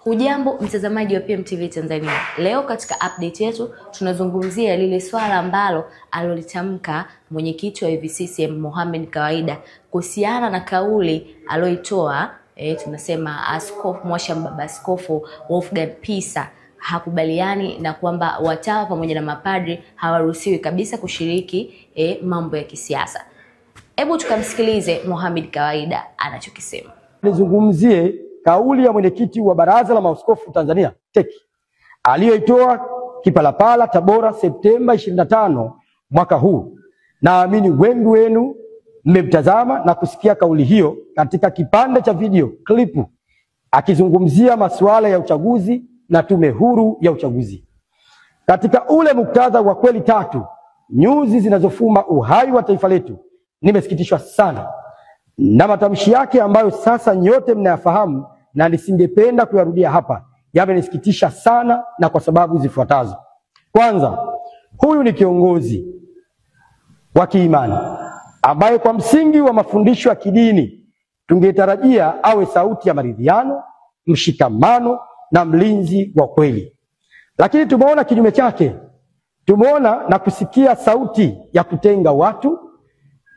Ujambo mtazamaji wa PMTV Tanzania. Leo katika update yetu tunazungumzia lile swala ambalo alolitamka mwenyekiti wa UVCCM Mohamed Kawaida kuhusiana na kauli aloitoa tunasema Askofu Mwasham Baba Askofu Wolfgang Pisa hakubaliani na kwamba watawa pamoja na mapadri hawaruhusiwi kabisa kushiriki mambo ya kisiasa. Hebu tukamsikilize Mohamed Kawaida anachokisema. Nizungumzie kauli ya mwenyekiti wa Baraza la Maaskofu Tanzania TEC aliyoitoa Kipalapala Tabora Septemba 25 mwaka huu. Naamini wengi wenu mmemtazama na kusikia kauli hiyo katika kipande cha video klipu akizungumzia masuala ya uchaguzi na tume huru ya uchaguzi. Katika ule muktadha wa kweli tatu, nyuzi zinazofuma uhai wa taifa letu, nimesikitishwa sana na matamshi yake ambayo sasa nyote mnayafahamu na nisingependa kuyarudia hapa. Yamenisikitisha sana na kwa sababu zifuatazo. Kwanza, huyu ni kiongozi wa kiimani ambaye kwa msingi wa mafundisho ya kidini tungetarajia awe sauti ya maridhiano, mshikamano na mlinzi wa kweli. Lakini tumeona kinyume chake. Tumeona na kusikia sauti ya kutenga watu,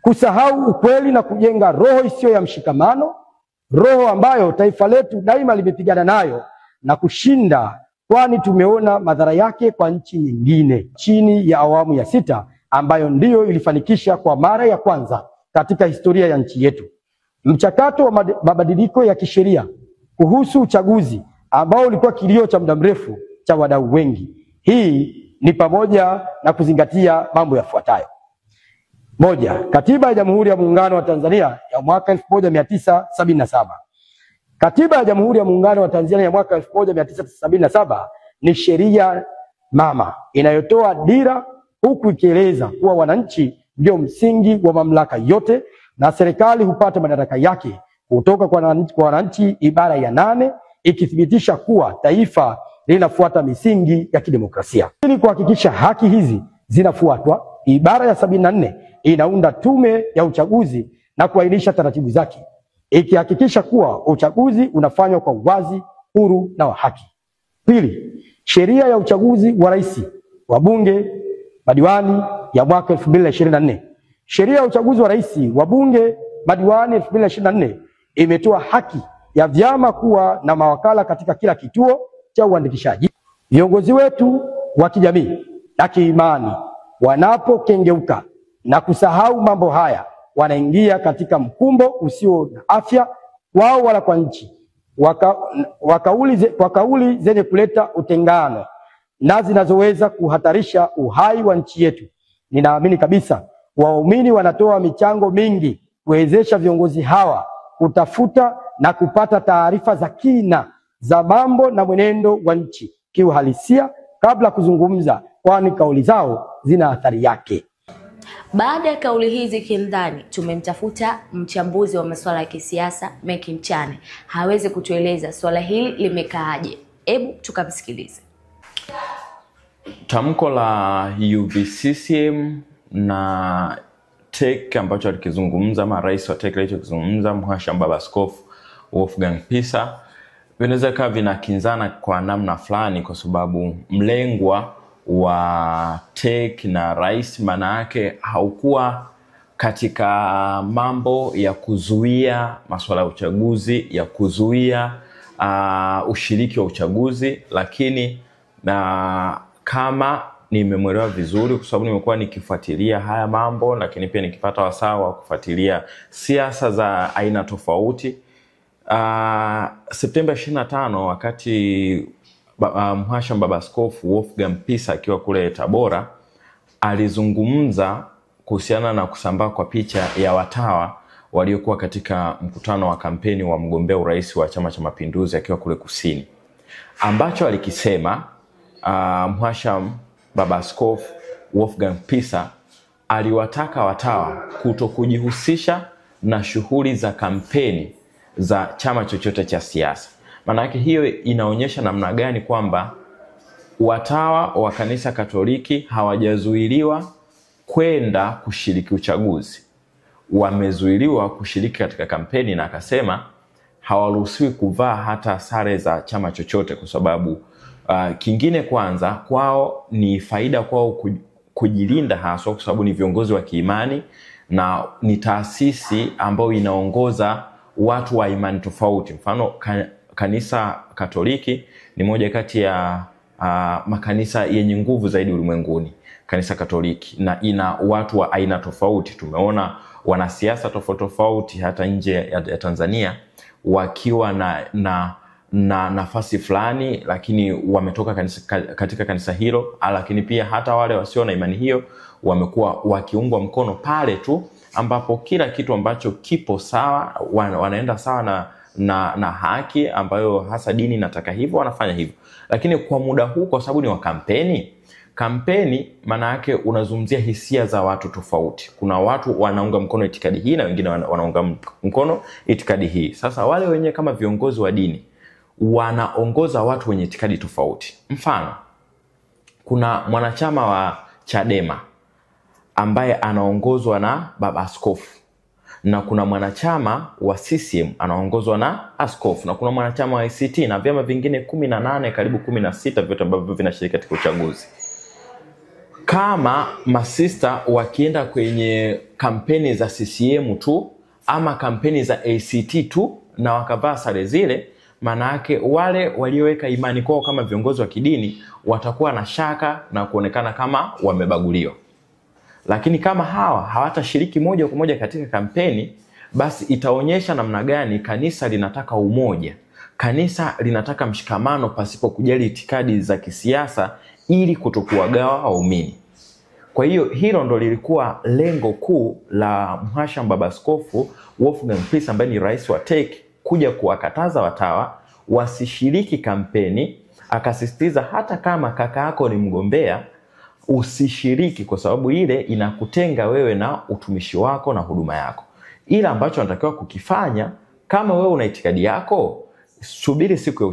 kusahau ukweli na kujenga roho isiyo ya mshikamano, roho ambayo taifa letu daima limepigana nayo na kushinda, kwani tumeona madhara yake kwa nchi nyingine chini ya awamu ya 6 ambayo ndiyo ilifanikisha kwa mara ya kwanza katika historia ya nchi yetu mchakato wa mabadiliko ya kisheria kuhusu uchaguzi ambao ulikuwa kilio cha muda mrefu cha wadau wengi. Hii ni pamoja na kuzingatia mambo yafuatayo. Moja, Katiba ya Jamhuri ya Muungano wa Tanzania ya mwaka 1977. Katiba ya Jamhuri ya Muungano wa Tanzania ya mwaka 1977 ni sheria mama inayotoa dira, huku ikieleza kuwa wananchi ndio msingi wa mamlaka yote na serikali hupata madaraka yake kutoka kwa wananchi, ibara ya 8 ikithibitisha kuwa taifa linafuata misingi ya kidemokrasia. Ili kuhakikisha haki hizi zinafuatwa, ibara ya 74 inaunda tume ya uchaguzi na kuainisha taratibu zake, ikihakikisha kuwa uchaguzi unafanywa kwa uwazi, huru na wa haki. Pili, sheria ya uchaguzi wa rais, wabunge, madiwani ya mwaka 2024. Sheria ya uchaguzi wa rais, wabunge, madiwani 2024 imetoa haki ya vyama kuwa na mawakala katika kila kituo cha uandikishaji. Viongozi wetu wa kijamii na kiimani wanapokengeuka na kusahau mambo haya, wanaingia katika mkumbo usio na afya wao wala kwa nchi, kwa kauli zenye kuleta utengano na zinazoweza kuhatarisha uhai wa nchi yetu. Ninaamini kabisa waumini wanatoa michango mingi kuwezesha viongozi hawa kutafuta na kupata taarifa za kina za mambo na mwenendo wa nchi kiuhalisia kabla kuzungumza, kwani kauli zao zina athari yake. Baada ya kauli hizi kindani, tumemtafuta mchambuzi wa masuala ya kisiasa Meki Mchane hawezi kutueleza swala hili limekaaje. Hebu tukamsikilize. Tamko la UVCCM na TEC ambacho alikizungumza ama rais wa TEC alichokizungumza Mwasham Baba Askofu Wolfgang Pisa vinaweza kuwa vinakinzana kwa namna fulani, kwa sababu mlengwa wa TEC na rais maana yake haukuwa katika mambo ya kuzuia masuala ya uchaguzi, ya kuzuia ushiriki wa uchaguzi, lakini na kama nimemwelewa vizuri, kwa sababu nimekuwa nikifuatilia haya mambo, lakini pia nikipata wasaa wa kufuatilia siasa za aina tofauti. Septemba 25 wakati Mwasham Baba Askofu Wolfgang Pisa akiwa kule Tabora alizungumza kuhusiana na kusambaa kwa picha ya watawa waliokuwa katika mkutano wa kampeni wa mgombea urais wa Chama cha Mapinduzi akiwa kule Kusini. Ambacho alikisema Mwasham Baba Askofu Wolfgang Pisa aliwataka watawa kutokujihusisha na shughuli za kampeni za chama chochote cha siasa. Maana yake hiyo inaonyesha namna gani kwamba watawa wa kanisa Katoliki hawajazuiliwa kwenda kushiriki uchaguzi, wamezuiliwa kushiriki katika kampeni, na akasema hawaruhusiwi kuvaa hata sare za chama chochote, kwa sababu kingine, kwanza kwao ni faida kwao kujilinda, haswa kwa sababu ni viongozi wa kiimani na ni taasisi ambayo inaongoza watu wa imani tofauti. Mfano, kanisa Katoliki ni moja kati ya makanisa yenye nguvu zaidi ulimwenguni, kanisa Katoliki, na ina watu wa aina tofauti. Tumeona wanasiasa tofauti tofauti hata nje ya Tanzania wakiwa na nafasi fulani, lakini wametoka katika kanisa hilo, lakini pia hata wale wasio na imani hiyo wamekuwa wakiungwa mkono pale tu ambapo kila kitu ambacho kipo sawa, wanaenda sawa na haki ambayo hasa dini inataka hivyo, wanafanya hivyo. Lakini kwa muda huu, kwa sababu ni wa kampeni maana yake unazungumzia hisia za watu tofauti. Kuna watu wanaunga mkono itikadi hii na wengine wanaunga mkono itikadi hii. Sasa wale wenyewe kama viongozi wa dini wanaongoza watu wenye itikadi tofauti. Mfano, kuna mwanachama wa Chadema ambaye anaongozwa na baba askofu, na kuna mwanachama wa CCM anaongozwa na askofu, na kuna mwanachama wa ACT na vyama vingine 18 karibu 16 vyote ambavyo vinashiriki katika uchaguzi. Kama masista wakienda kwenye kampeni za CCM tu ama kampeni za ACT tu na wakavaa sare zile, maana yake wale walioweka imani kwao kama viongozi wa kidini watakuwa na shaka na kuonekana kama wamebaguliwa. Lakini kama hawa hawatashiriki moja kwa moja katika kampeni, basi itaonyesha namna gani kanisa linataka umoja, kanisa linataka mshikamano pasipo kujali itikadi za kisiasa, ili kutokuwagawa waumini. Kwa hiyo hilo ndo lilikuwa lengo kuu la Mhashamu Baba Askofu Wolfgang Pisa, ambaye ni rais wa TEC, kuja kuwakataza watawa wasishiriki kampeni. Akasisitiza hata kama kaka yako ni mgombea, usishiriki, kwa sababu ile inakutenga wewe na utumishi wako na huduma yako. Ila ambacho anatakiwa kukifanya, kama wewe una itikadi yako, subiri siku ya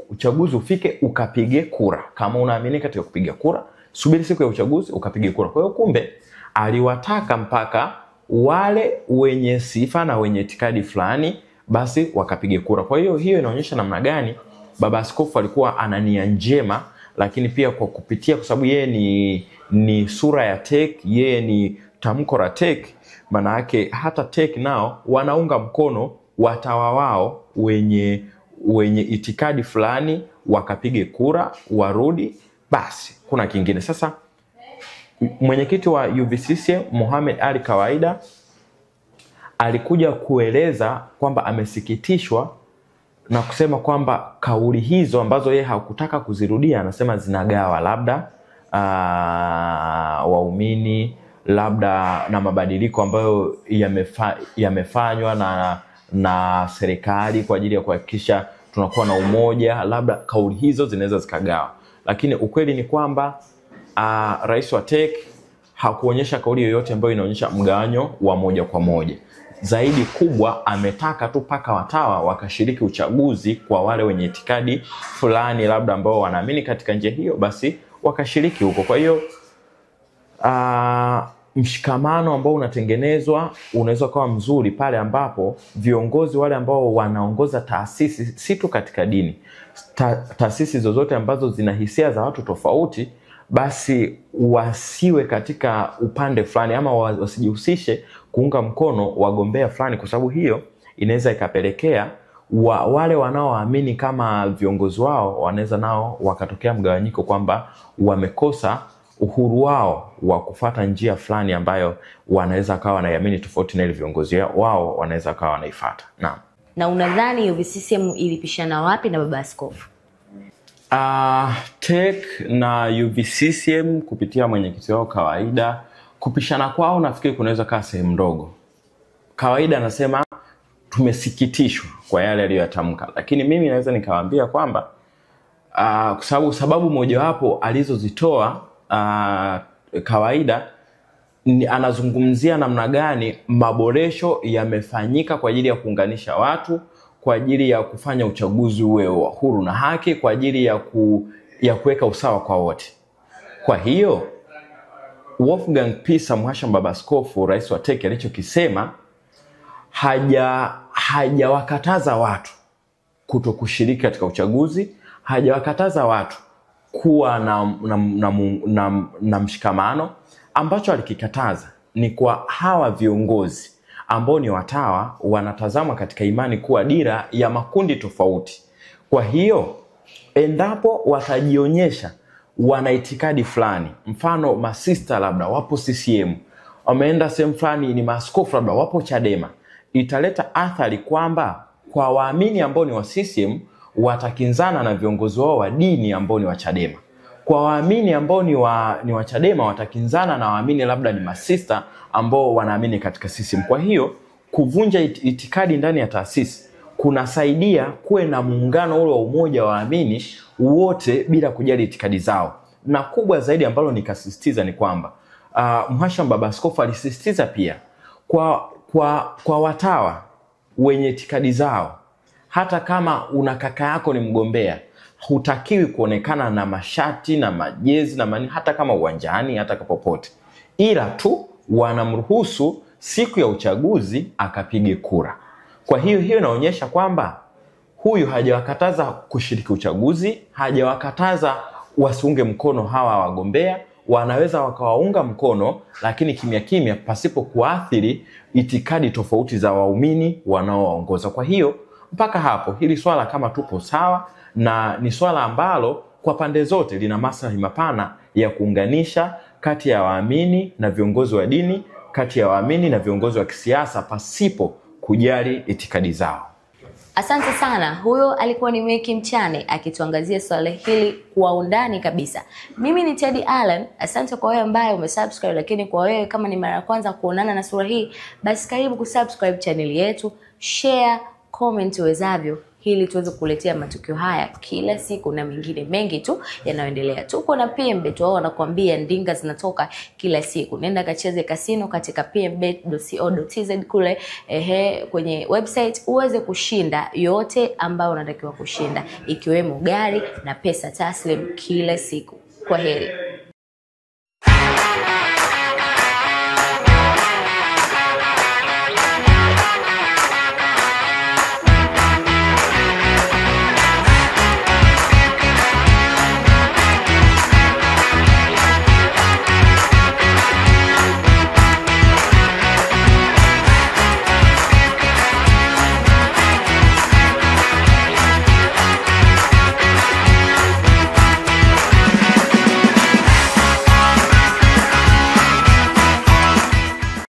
uchaguzi ufike ukapige kura. Kama unaamini katika kupiga kura, subiri siku ya uchaguzi ukapige kura. Kwa hiyo kumbe aliwataka mpaka wale wenye sifa na wenye itikadi fulani basi wakapige kura. Kwa hiyo inaonyesha namna gani baba askofu alikuwa ana nia njema, lakini pia kwa kupitia, kwa sababu yeye ni sura ya TEC, yeye ni tamko la TEC, maana yake hata TEC nao wanaunga mkono watawa wao wenye itikadi fulani wakapige kura warudi. Basi kuna kingine. Sasa mwenyekiti wa UVCCM Mohamed Ali Kawaida alikuja kueleza kwamba amesikitishwa na kusema kwamba kauli hizo ambazo yeye hakutaka kuzirudia, anasema zinagawa labda waumini, labda na mabadiliko ambayo yamefanywa na serikali kwa ajili ya kuhakikisha tunakuwa na umoja, labda kauli hizo zinaweza zikagawa. Lakini ukweli ni kwamba rais wa TEC hakuonyesha kauli yoyote ambayo inaonyesha mgawanyo wa moja kwa moja. Zaidi kubwa ametaka tu paka watawa wakashiriki uchaguzi, kwa wale wenye itikadi fulani labda ambao wanaamini katika njia hiyo, basi wakashiriki huko. Kwa hiyo mshikamano ambao unatengenezwa unaweza kuwa mzuri pale ambapo viongozi wale ambao wanaongoza taasisi, si tu katika dini, taasisi zozote ambazo zina hisia za watu tofauti, basi wasiwe katika upande fulani ama wasijihusishe kuunga mkono wagombea fulani, kwa sababu hiyo inaweza ikapelekea wale wanaoamini kama viongozi wao wanaweza nao wakatokea mgawanyiko, kwamba wamekosa uhuru wao wa kufuata njia fulani ambayo wanaweza kawa wanaiamini tofauti na ile viongozi wao wanaweza kawa wanaifuata. Na unadhani UVCCM ilipishana wapi na baba askofu? TEC na UVCCM kupitia mwenyekiti wao Kawaida, kupishana kwao nafikiri kunaweza kaa sehemu ndogo. Kawaida anasema tumesikitishwa kwa yale aliyoyatamka, lakini mimi naweza nikawaambia kwamba kwa sababu mojawapo alizozitoa Kawaida anazungumzia namna gani maboresho yamefanyika kwa ajili ya kuunganisha watu, kwa ajili ya kufanya uchaguzi uwe wa huru na haki, kwa ajili ya kuweka usawa kwa wote. Kwa hiyo Wolfgang Pisa, Mhashamu Baba Askofu, rais wa TEC, alichokisema hajawakataza watu kutokushiriki katika uchaguzi, hajawakataza watu kuwa na mshikamano. Ambacho alikikataza ni kwa hawa viongozi ambao ni watawa wanatazama katika imani kuwa dira ya makundi tofauti. Kwa hiyo endapo watajionyesha wana itikadi fulani, mfano masista labda wapo CCM, wameenda sehemu fulani ni maaskofu labda wapo Chadema, italeta athari kwamba kwa waamini ambao ni wa CCM watakinzana na viongozi wao wa dini ambao ni wa Chadema. Kwa waamini ambao ni wa Chadema watakinzana na waamini labda ni masista ambao wanaamini katika CCM. Kwa hiyo kuvunja itikadi ndani ya taasisi kunasaidia kuwe na muungano ule wa umoja wa waamini wote bila kujali itikadi zao. Na kubwa zaidi ambalo nikasisitiza ni kwamba Mhashamu Baba Askofu alisisitiza pia kwa watawa wenye itikadi zao, hata kama una kaka yako ni mgombea, hutakiwi kuonekana na mashati na majezi na mani, hata kama uwanjani, hata popote, ila tu wanamruhusu siku ya uchaguzi akapige kura. Kwa hiyo inaonyesha kwamba huyu hajawakataza kushiriki uchaguzi, hajawakataza wasiunge mkono hawa wagombea, wanaweza wakawaunga mkono lakini kimya kimya pasipo kuathiri itikadi tofauti za waumini wanaowaongoza. Kwa hiyo mpaka hapo hili swala kama tupo sawa, na ni swala ambalo kwa pande zote lina maslahi mapana ya kuunganisha kati ya waamini na viongozi wa dini, kati ya waamini na viongozi wa kisiasa pasipo kujali itikadi zao. Asante sana. Huyo alikuwa ni Meki Mchane akituangazia swala hili kwa undani kabisa. Mimi ni Teddy Allen. Asante kwa wewe ambaye umesubscribe, lakini kwa wewe kama ni mara ya kwanza kuonana na sura hii, basi karibu kusubscribe channel yetu, share, comment uwezavyo, ili tuweze kukuletea matukio haya kila siku na mengine mengi tu yanayoendelea. Tuko na PMBet, wao wanakuambia ndinga zinatoka kila siku. Nenda kacheze casino katika pmbet.co.tz kule kwenye website uweze kushinda yote ambayo unatakiwa kushinda, ikiwemo gari na pesa taslim kila siku. Kwaheri.